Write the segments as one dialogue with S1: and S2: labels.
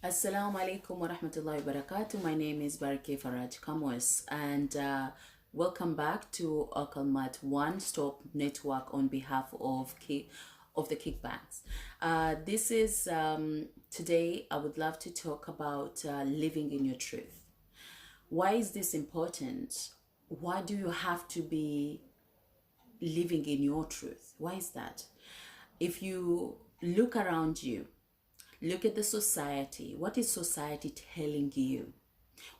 S1: Assalamu alaikum wa rahmatullahi wa barakatuh. My name is Barake Faraj Kamos, and welcome back to Akalmat One Stop Network on behalf of the Kickbacks. This is today. I would love to talk about living in your truth. Why is this important? Why do you have to be living in your truth? Why is that? If you look around you, look at the society. What is society telling you?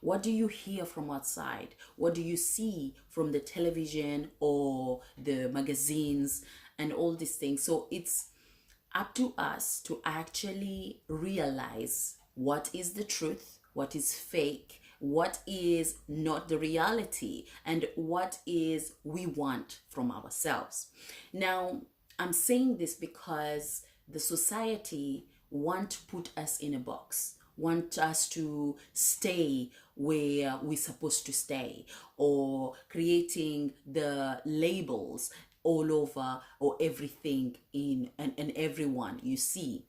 S1: What do you hear from outside? What do you see from the television or the magazines and all these things? So it's up to us to actually realize what is the truth, what is fake, what is not the reality, and what is we want from ourselves. Now, I'm saying this because the society want to put us in a box, want us to stay where we're supposed to stay, or creating the labels all over or everything in and everyone you see.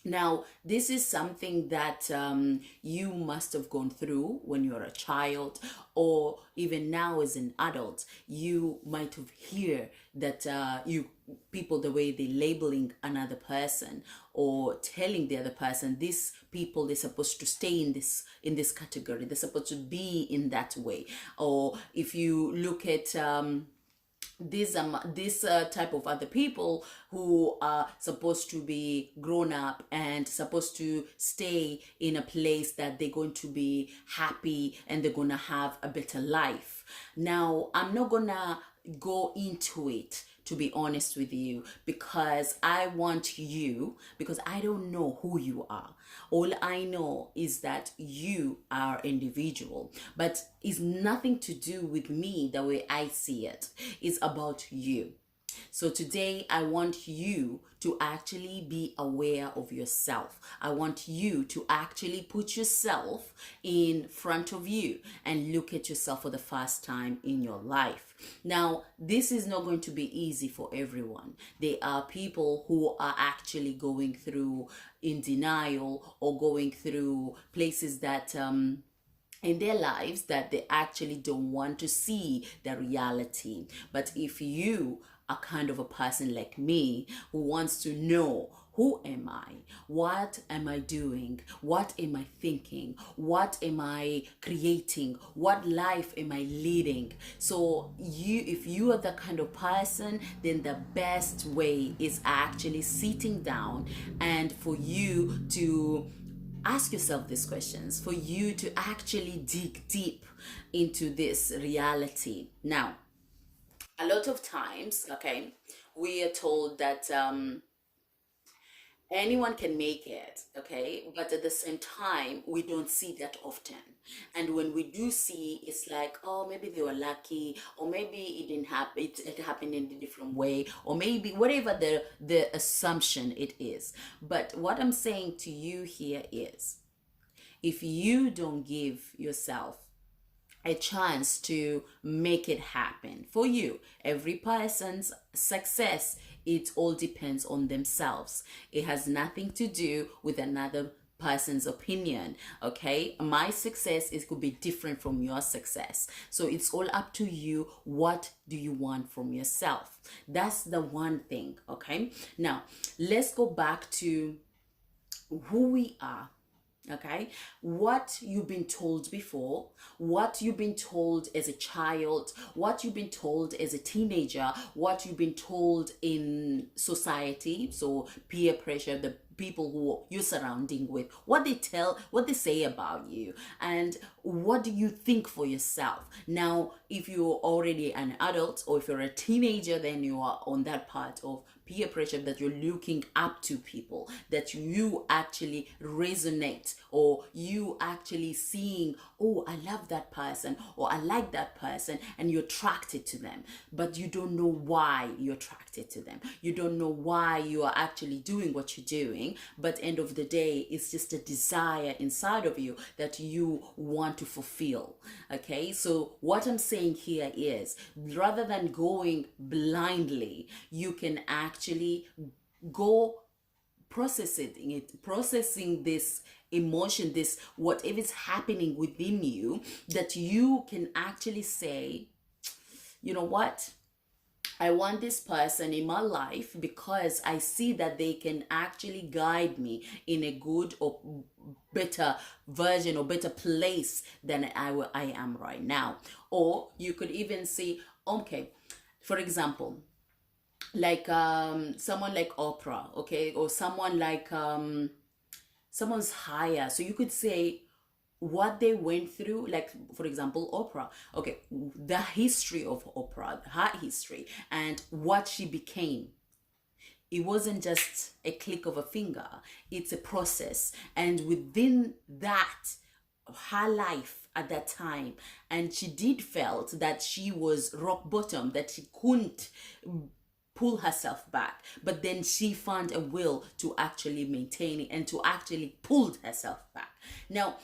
S1: Now, this is something that you must have gone through when you're a child, or even now as an adult. You might have heard that you people, the way they're labeling another person or telling the other person, these people, they're supposed to stay in this category, they're supposed to be in that way. Or if you look at this type of other people who are supposed to be grown up and supposed to stay in a place that they're going to be happy and they're gonna have a better life. Now, I'm not gonna go into it, to be honest with you, because I want you, because I don't know who you are. All I know is that you are individual, but it's nothing to do with me the way I see it. It's about you. So today I want you to actually be aware of yourself. I want you to actually put yourself in front of you and look at yourself for the first time in your life. Now, this is not going to be easy for everyone. There are people who are actually going through in denial or going through places that in their lives that they actually don't want to see the reality. But if you are kind of a person like me who wants to know, who am I? What am I doing? What am I thinking? What am I creating? What life am I leading? So if you are the kind of person, then the best way is actually sitting down and for you to ask yourself these questions, for you to actually dig deep into this reality. Now, a lot of times, okay, we are told that anyone can make it, okay, but at the same time we don't see that often. And when we do see, it's like, oh, maybe they were lucky, or maybe it didn't happen, it happened in a different way, or maybe whatever the assumption it is. But what I'm saying to you here is, if you don't give yourself a chance to make it happen for you, every person's success, it all depends on themselves. It has nothing to do with another person's opinion. Okay, my success is could be different from your success, so it's all up to you. What do you want from yourself? That's the one thing. Okay, now let's go back to who we are. Okay, what you've been told before, what you've been told as a child, what you've been told as a teenager, what you've been told in society, so peer pressure, the people who you're surrounding with, what they say about you, and what do you think for yourself. Now, if you're already an adult or if you're a teenager, then you are on that part of peer pressure, that you're looking up to people, that you actually resonate, or you actually seeing, oh, I love that person, or I like that person, and you're attracted to them, but you don't know why you're attracted to them. You don't know why you are actually doing what you're doing, but end of the day, it's just a desire inside of you that you want to fulfill. Okay, so what I'm saying here is, rather than going blindly, you can actually go processing this emotion, this whatever is happening within you, that you can actually say, you know what, I want this person in my life because I see that they can actually guide me in a good or better version or better place than I am right now. Or you could even see, okay, for example, like someone like Oprah, okay, or someone like someone's higher. So you could say what they went through, like for example Oprah, okay, the history of Oprah, her history and what she became. It wasn't just a click of a finger, it's a process. And within that, her life at that time, and she did felt that she was rock bottom, that she couldn't pull herself back, but then she found a will to actually maintain it and to actually pull herself back. Now,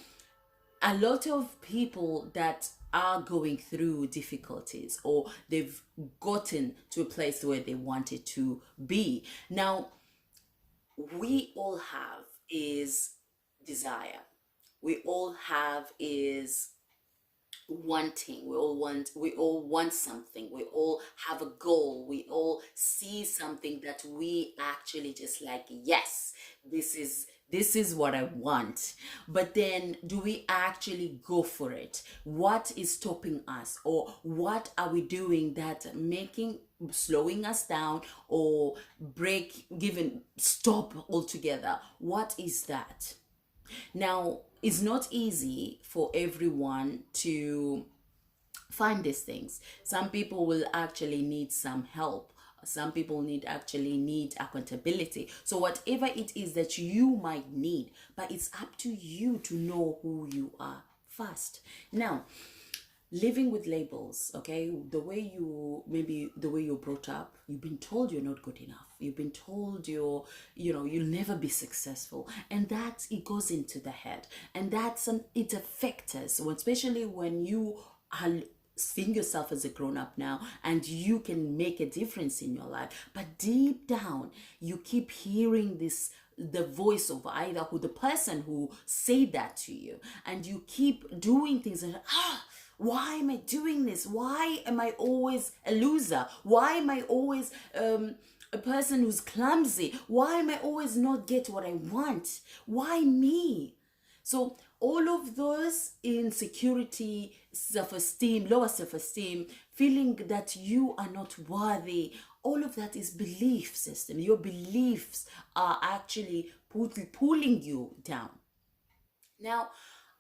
S1: a lot of people that are going through difficulties, or they've gotten to a place where they wanted to be. Now, we all have is desire. We all have is wanting. We all want something. We all have a goal. We all see something that we actually just like, yes, this is what I want. But then do we actually go for it? What is stopping us, or what are we doing that slowing us down, or giving stop altogether? What is that? Now, it's not easy for everyone to find these things. Some people will actually need some help. Some people need accountability. So whatever it is that you might need, but it's up to you to know who you are first. Now, living with labels, okay, the way you're brought up, you've been told you're not good enough, you've been told you'll never be successful, and that it goes into the head, and it affects us, especially when you are seeing yourself as a grown-up now and you can make a difference in your life, but deep down you keep hearing the voice of either who the person who said that to you, and you keep doing things and why am I doing this? Why am I always a loser? Why am I always a person who's clumsy? Why am I always not get what I want? Why me? So all of those insecurity, self-esteem, lower self-esteem, feeling that you are not worthy, all of that is belief system. Your beliefs are actually pulling you down. Now,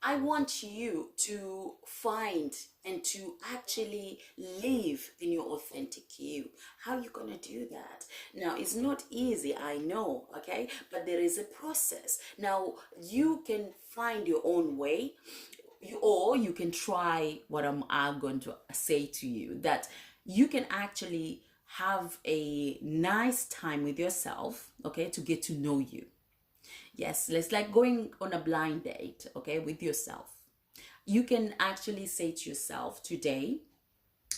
S1: I want you to find and to actually live in your authentic you. How are you going to do that? Now, it's not easy, I know, okay? But there is a process. Now, you can find your own way, or you can try what I'm going to say to you, that you can actually have a nice time with yourself, okay, to get to know you. Yes, it's like going on a blind date, okay, with yourself. You can actually say to yourself, today,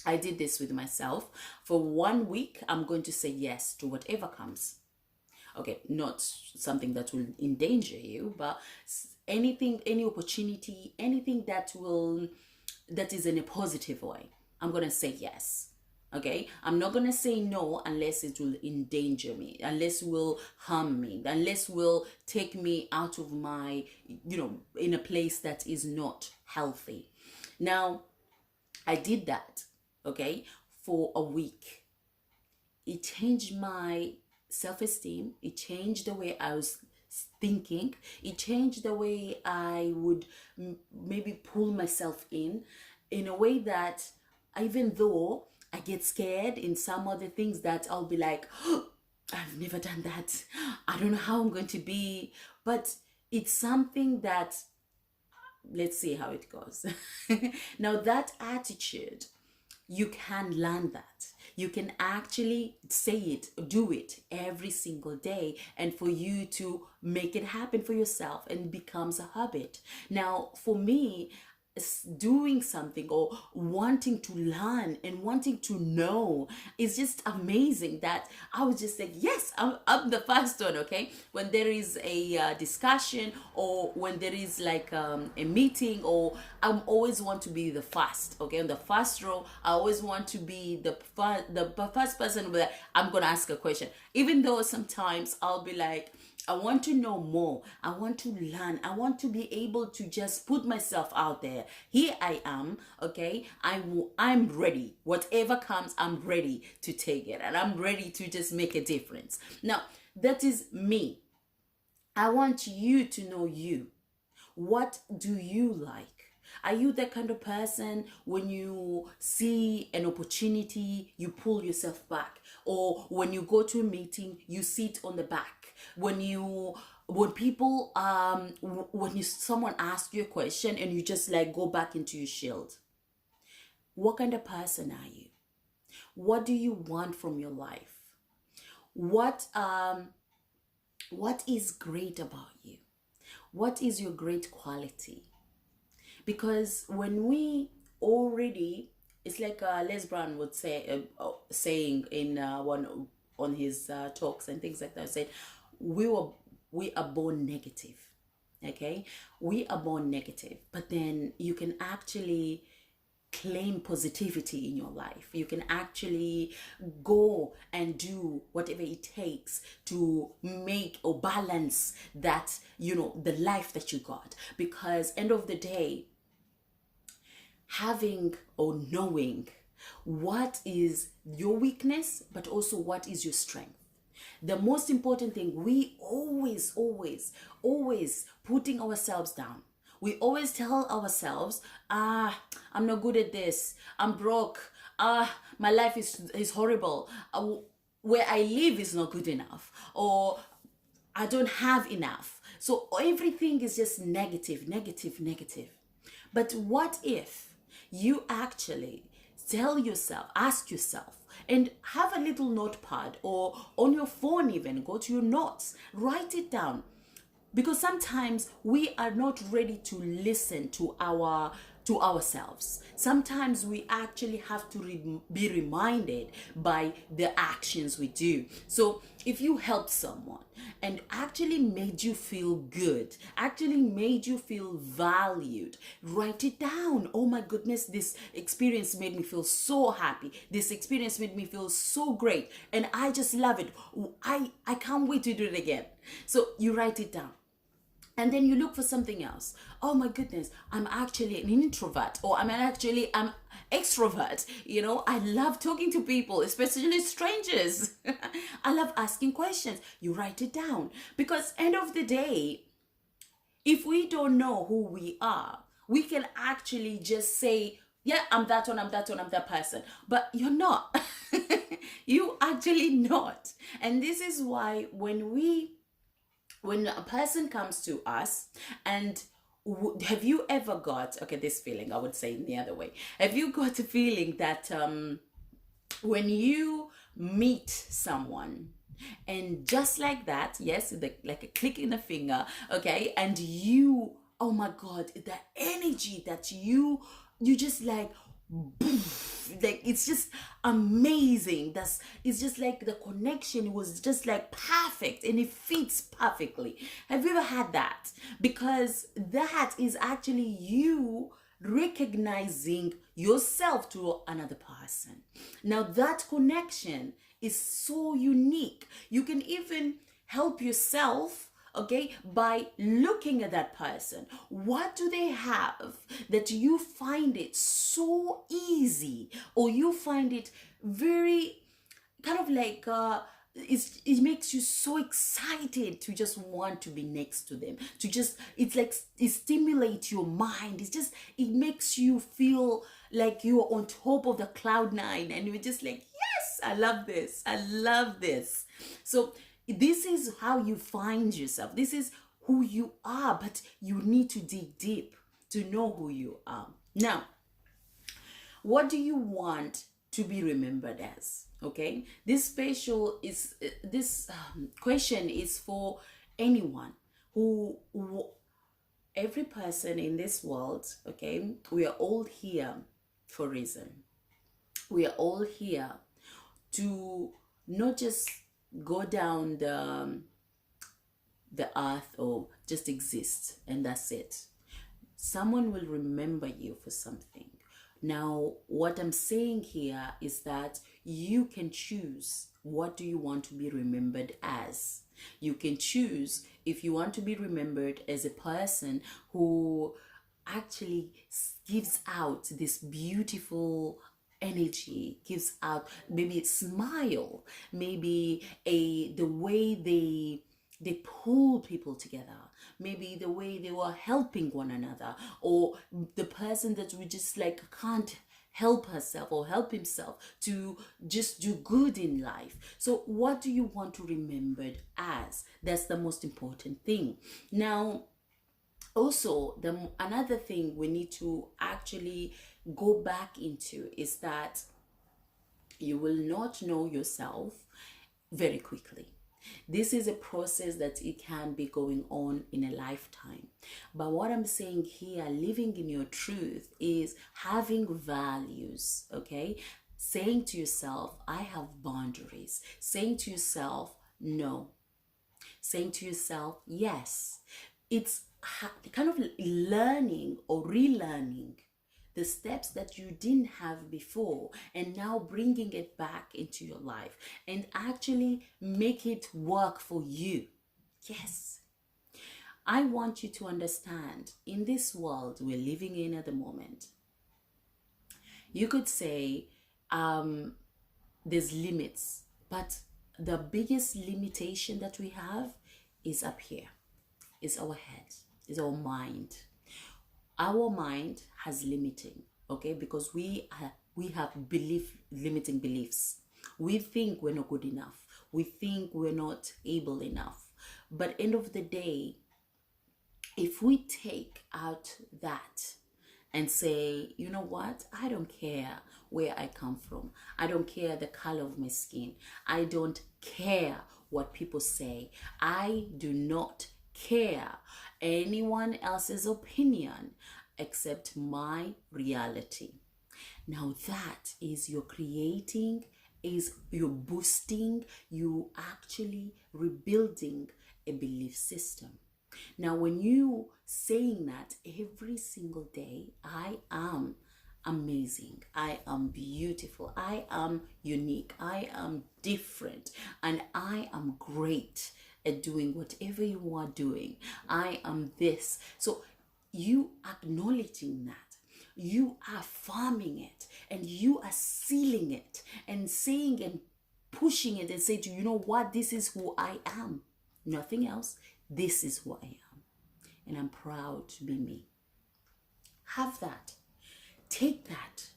S1: I did this with myself. For 1 week, I'm going to say yes to whatever comes. Okay, not something that will endanger you, but anything, any opportunity, anything that is in a positive way, I'm going to say yes. Okay, I'm not gonna say no unless it will endanger me, unless it will harm me, unless it will take me out of my, in a place that is not healthy. Now, I did that, okay, for a week. It changed my self-esteem. It changed the way I was thinking. It changed the way I would maybe pull myself in a way that, even though I get scared in some other things, that I'll be like, oh, I've never done that. I don't know how I'm going to be. But it's something that, let's see how it goes. Now, that attitude, you can learn that. You can actually say it, do it every single day, and for you to make it happen for yourself, and it becomes a habit. Now, for me, doing something or wanting to learn and wanting to know is just amazing that I was just like, yes, I'm the first one. Okay, when there is a discussion, or when there is like a meeting, or I'm always want to be the first. Okay, on the first row, I always want to be the first person where I'm gonna ask a question, even though sometimes I'll be like, I want to know more. I want to learn. I want to be able to just put myself out there. Here I am, okay? I'm ready. Whatever comes, I'm ready to take it. And I'm ready to just make a difference. Now, that is me. I want you to know you. What do you like? Are you the kind of person when you see an opportunity, you pull yourself back? Or when you go to a meeting, you sit on the back? When people when someone asks you a question and you just like go back into your shield? What kind of person are you? What do you want from your life? What is great about you? What is your great quality? Because when we already, it's like Les Brown would say, saying in one on his talks and things like that, said, we are born negative. Okay, we are born negative, but then you can actually claim positivity in your life. You can actually go and do whatever it takes to make or balance that, the life that you got. Because end of the day, having or knowing what is your weakness, but also what is your strength. The most important thing, we always putting ourselves down. We always tell ourselves, I'm not good at this. I'm broke. My life is horrible. Where I live is not good enough. Or I don't have enough. So everything is just negative, negative, negative. But what if you actually ask yourself, and have a little notepad, or on your phone even, go to your notes, write it down. Because sometimes we are not ready to listen to ourselves. Sometimes we actually have to be reminded by the actions we do. So if you help someone and actually made you feel good, actually made you feel valued, write it down. Oh my goodness, this experience made me feel so happy. This experience made me feel so great. And I just love it. I can't wait to do it again. So you write it down. And then you look for something else. Oh my goodness, I'm actually an introvert, or I'm extrovert. I love talking to people, especially strangers. I love asking questions. You write it down, because end of the day, if we don't know who we are, we can actually just say, yeah, I'm that one, I'm that one, I'm that person. But you're not. You actually not. And this is why when a person comes to us, and have you ever got, okay, this feeling, I would say in the other way, have you got a feeling that when you meet someone, and just like that, yes, like a click in the finger, okay, and oh my God, the energy that you just like, like it's just amazing. It's just like the connection was just like perfect, and it fits perfectly. Have you ever had that? Because that is actually you recognizing yourself to another person. Now that connection is so unique. You can even help yourself, okay, by looking at that person. What do they have that you find it so easy, or you find it very kind of like it makes you so excited to just want to be next to them, to just, it's like it stimulates your mind. It makes you feel like you're on top of the cloud nine, and you're just like, yes, I love this. So this is how you find yourself. This is who you are, but you need to dig deep to know who you are. Now, what do you want to be remembered as? Okay, this question is for anyone who every person in this world, okay, we are all here for a reason. We are all here to not just go down the earth or just exist and that's it. Someone will remember you for something. Now, what I'm saying here is that you can choose what do you want to be remembered as. You can choose if you want to be remembered as a person who actually gives out this beautiful energy, gives out maybe a smile, maybe the way they pull people together, maybe the way they were helping one another, or the person that we just like can't help herself or help himself to just do good in life. So what do you want to remember as? That's the most important thing. Now, also, another thing we need to actually go back into is that you will not know yourself very quickly. This is a process that it can be going on in a lifetime. But what I'm saying here, living in your truth, is having values, okay? Saying to yourself, I have boundaries. Saying to yourself, no. Saying to yourself, yes. It's kind of learning or relearning the steps that you didn't have before and now bringing it back into your life and actually make it work for you. Yes. I want you to understand, in this world we're living in at the moment, you could say there's limits, but the biggest limitation that we have is up here, is our head, is our mind. Our mind has limiting, okay, because we have limiting beliefs. We think we're not good enough. We think we're not able enough. But end of the day, if we take out that and say, you know what, I don't care where I come from. I don't care the color of my skin. I don't care what people say. I do not care anyone else's opinion except my reality. Now that is you're creating, is you're boosting, you actually rebuilding a belief system. Now when you saying that every single day, I am amazing, I am beautiful, I am unique, I am different, and I am great at doing whatever you are doing. I am this. So you acknowledging that, you are farming it, and you are sealing it and saying and pushing it and say to you know what, this is who I am, nothing else. This is who I am, and I'm proud to be me. Have that. Take that.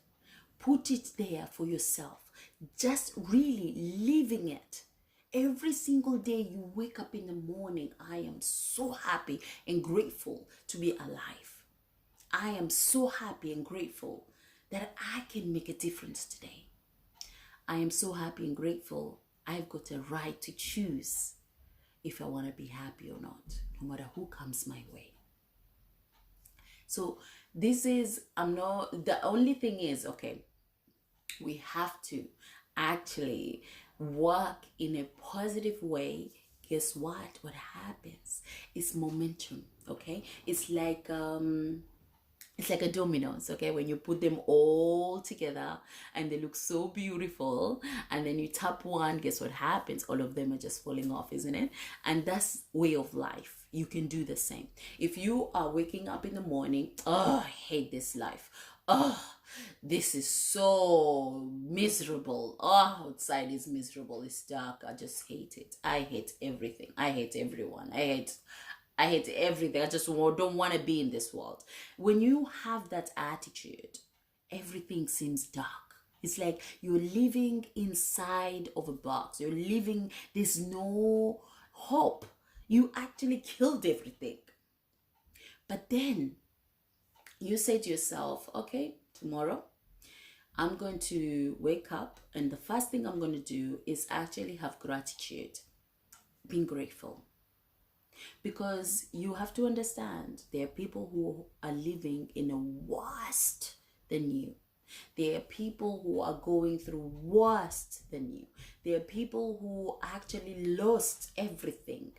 S1: Put it there for yourself. Just really living it. Every single day you wake up in the morning, I am so happy and grateful to be alive. I am so happy and grateful that I can make a difference today. I am so happy and grateful I've got a right to choose if I want to be happy or not, no matter who comes my way. So this is, the only thing is, okay, we have to actually work in a positive way. Guess what? What happens is momentum, okay? It's like a dominoes, okay? When you put them all together and they look so beautiful, and then you tap one, guess what happens? All of them are just falling off, isn't it? And that's way of life. You can do the same. If you are waking up in the morning, oh, I hate this life. Oh, this is so miserable. Oh, outside is miserable. It's dark. I just hate it. I hate everything. I hate everyone. I hate everything. I just don't want to be in this world. When you have that attitude, everything seems dark. It's like you're living inside of a box. You're living, there's no hope. You actually killed everything. But then you say to yourself, okay, tomorrow I'm going to wake up, and the first thing I'm going to do is actually have gratitude, being grateful. Because you have to understand, there are people who are living in a worse than you. There are people who are going through worse than you. There are people who actually lost everything.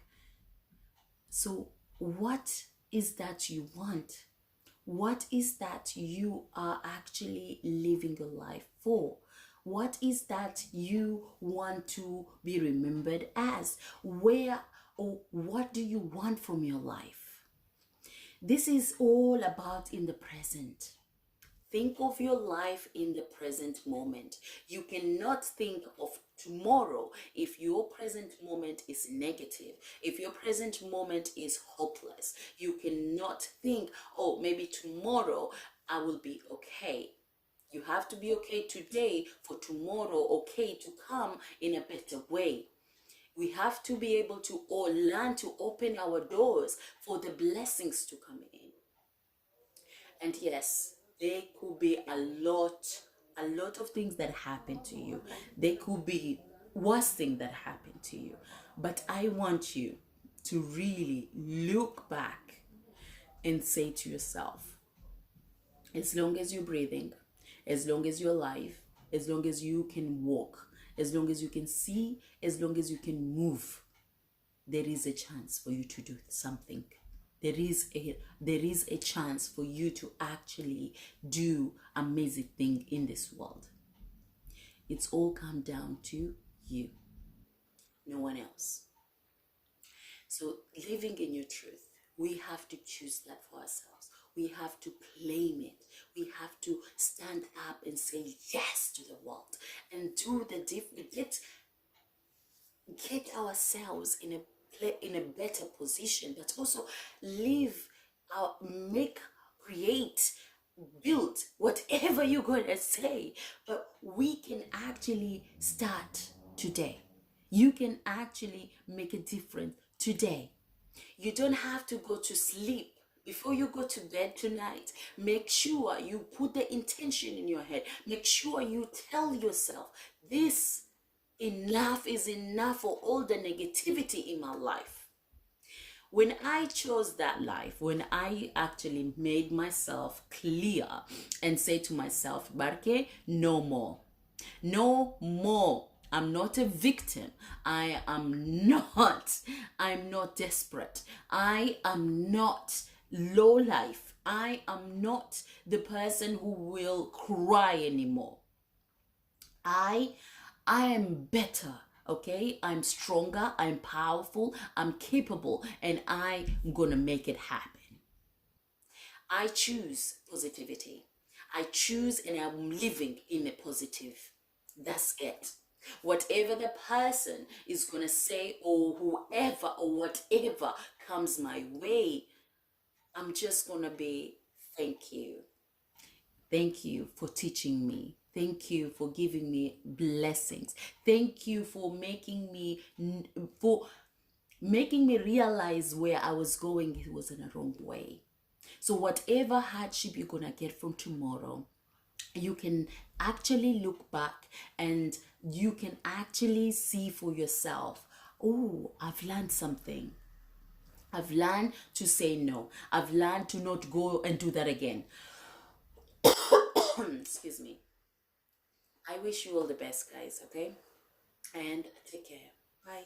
S1: So what is that you want? What is that you are actually living your life for? What is that you want to be remembered as? Where or what do you want from your life? This is all about in the present. Think of your life in the present moment. You cannot think of tomorrow if your present moment is negative, if your present moment is hopeless. You cannot think, oh, maybe tomorrow I will be okay. You have to be okay today for tomorrow, okay, to come in a better way. We have to be able to all learn to open our doors for the blessings to come in. And yes, there could be a lot of things that happen to you. There could be worse things that happen to you. But I want you to really look back and say to yourself, as long as you're breathing, as long as you're alive, as long as you can walk, as long as you can see, as long as you can move, there is a chance for you to do something. There is a chance for you to actually do amazing thing in this world. It's all come down to you, no one else. So living in your truth, we have to choose that for ourselves. We have to claim it. We have to stand up and say yes to the world and do the different. Get ourselves in a better position, but also live our make create build whatever you're going to say, but we can actually start today. You can actually make a difference today. You don't have to go to sleep. Before you go to bed tonight, make sure you put the intention in your head. Make sure you tell yourself, this enough is enough for all the negativity in my life. When I chose that life, when I actually made myself clear and say to myself, Barke, no more. No more. I'm not a victim. I'm not desperate. I am not low life. I am not the person who will cry anymore. I am better. Okay, I'm stronger, I'm powerful, I'm capable, and I'm gonna make it happen. I choose positivity. I choose and I'm living in a positive. That's it. Whatever the person is gonna say, or whoever or whatever comes my way, I'm just gonna be, thank you. Thank you for teaching me. Thank you for giving me blessings. Thank you for making me realize where I was going. It was in a wrong way. So whatever hardship you're gonna get from tomorrow, you can actually look back and you can actually see for yourself, oh, I've learned something. I've learned to say no. I've learned to not go and do that again. Excuse me. I wish you all the best, guys, okay? And take care. Bye.